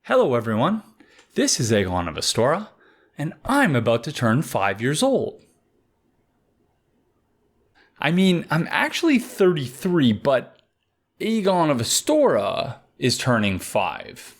Hello everyone, this is Aegon of Astora, and I'm about to turn 5 years old. I mean, I'm actually 33, but Aegon of Astora is turning 5.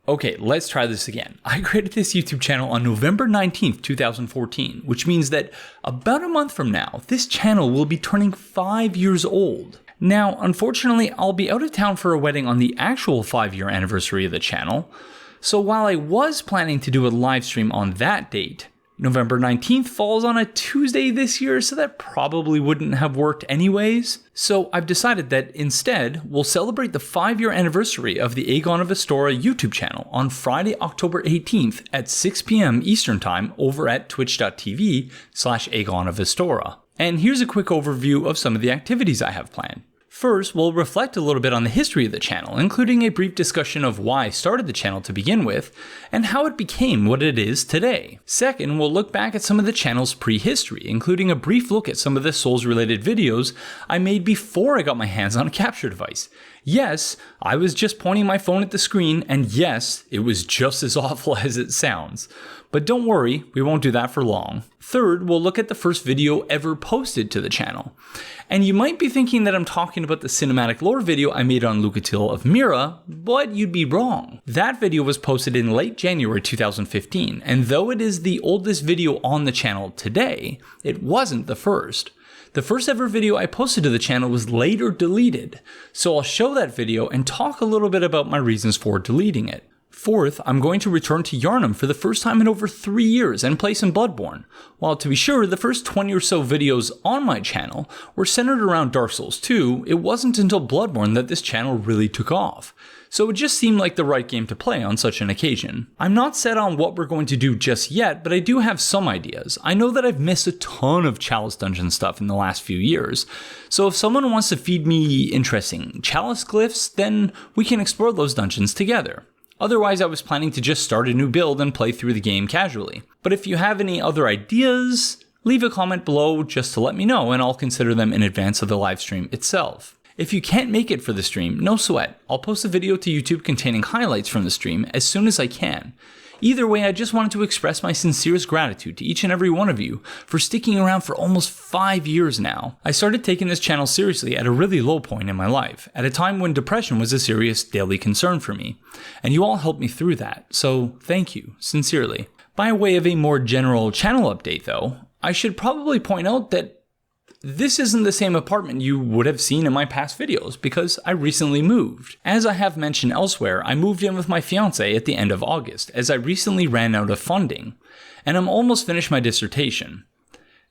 Okay, let's try this again. I created this YouTube channel on November 19th, 2014, which means that about a month from now, this channel will be turning 5 years old. Now, unfortunately, I'll be out of town for a wedding on the actual 5-year anniversary of the channel, so while I was planning to do a live stream on that date, November 19th falls on a Tuesday this year, so that probably wouldn't have worked anyways. So I've decided that instead, we'll celebrate the 5-year anniversary of the Aegon of Astora YouTube channel on Friday, October 18th at 6 p.m. Eastern Time over at twitch.tv/Aegon of Astora. And here's a quick overview of some of the activities I have planned. First, we'll reflect a little bit on the history of the channel, including a brief discussion of why I started the channel to begin with, and how it became what it is today. Second, we'll look back at some of the channel's prehistory, including a brief look at some of the Souls-related videos I made before I got my hands on a capture device. Yes, I was just pointing my phone at the screen, and yes, it was just as awful as it sounds. But don't worry, we won't do that for long. Third, we'll look at the first video ever posted to the channel. And you might be thinking that I'm talking about the cinematic lore video I made on Lucatil of Mira, but you'd be wrong. That video was posted in late January 2015, and though it is the oldest video on the channel today, it wasn't the first. The first ever video I posted to the channel was later deleted, so I'll show that video and talk a little bit about my reasons for deleting it. Fourth, I'm going to return to Yharnam for the first time in over 3 years and play some Bloodborne. While to be sure, the first 20 or so videos on my channel were centered around Dark Souls 2, it wasn't until Bloodborne that this channel really took off. So it just seemed like the right game to play on such an occasion. I'm not set on what we're going to do just yet, but I do have some ideas. I know that I've missed a ton of Chalice Dungeon stuff in the last few years, so if someone wants to feed me interesting Chalice glyphs, then we can explore those dungeons together. Otherwise, I was planning to just start a new build and play through the game casually. But if you have any other ideas, leave a comment below just to let me know and I'll consider them in advance of the live stream itself. If you can't make it for the stream, no sweat. I'll post a video to YouTube containing highlights from the stream as soon as I can. Either way, I just wanted to express my sincerest gratitude to each and every one of you for sticking around for almost 5 years now. I started taking this channel seriously at a really low point in my life, at a time when depression was a serious daily concern for me. And you all helped me through that, so thank you, sincerely. By way of a more general channel update though, I should probably point out that this isn't the same apartment you would have seen in my past videos because I recently moved. As I have mentioned elsewhere, I moved in with my fiance at the end of August as I recently ran out of funding, and I'm almost finished my dissertation.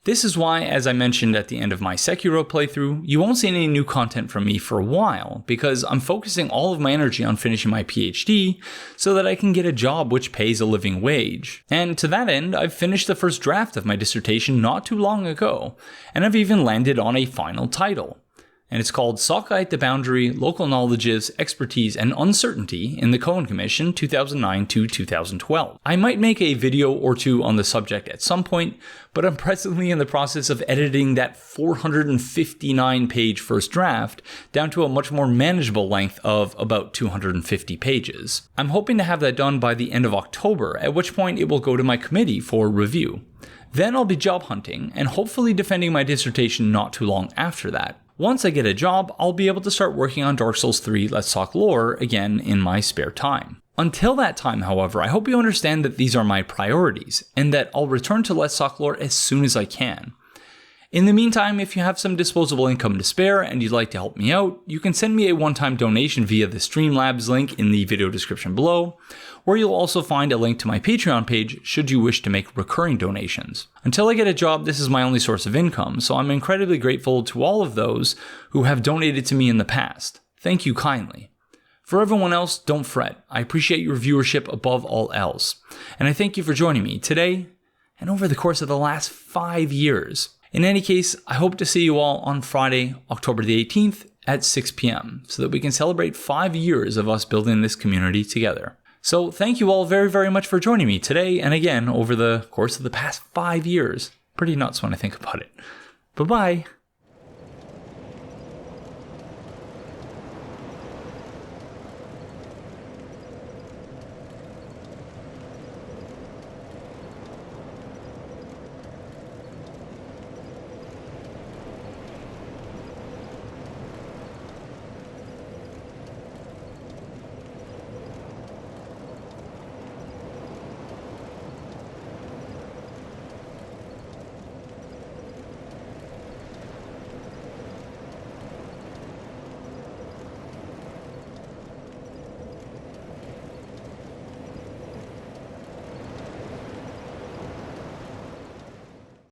This is why, as I mentioned at the end of my Sekiro playthrough, you won't see any new content from me for a while because I'm focusing all of my energy on finishing my PhD so that I can get a job which pays a living wage. And to that end, I've finished the first draft of my dissertation not too long ago, and I've even landed on a final title. And it's called Sockeye at the Boundary, Local Knowledges, Expertise, and Uncertainty in the Cohen Commission 2009 to 2012. I might make a video or two on the subject at some point, but I'm presently in the process of editing that 459-page first draft down to a much more manageable length of about 250 pages. I'm hoping to have that done by the end of October, at which point it will go to my committee for review. Then I'll be job hunting and hopefully defending my dissertation not too long after that. Once I get a job, I'll be able to start working on Dark Souls 3 Let's Talk Lore again in my spare time. Until that time, however, I hope you understand that these are my priorities, and that I'll return to Let's Talk Lore as soon as I can. In the meantime, if you have some disposable income to spare and you'd like to help me out, you can send me a one-time donation via the Streamlabs link in the video description below, where you'll also find a link to my Patreon page should you wish to make recurring donations. Until I get a job, this is my only source of income, so I'm incredibly grateful to all of those who have donated to me in the past. Thank you kindly. For everyone else, don't fret. I appreciate your viewership above all else. And I thank you for joining me today and over the course of the last 5 years. In any case, I hope to see you all on Friday, October the 18th at 6 p.m. so that we can celebrate 5 years of us building this community together. So thank you all very, very much for joining me today and again over the course of the past 5 years. Pretty nuts when I think about it. Bye-bye.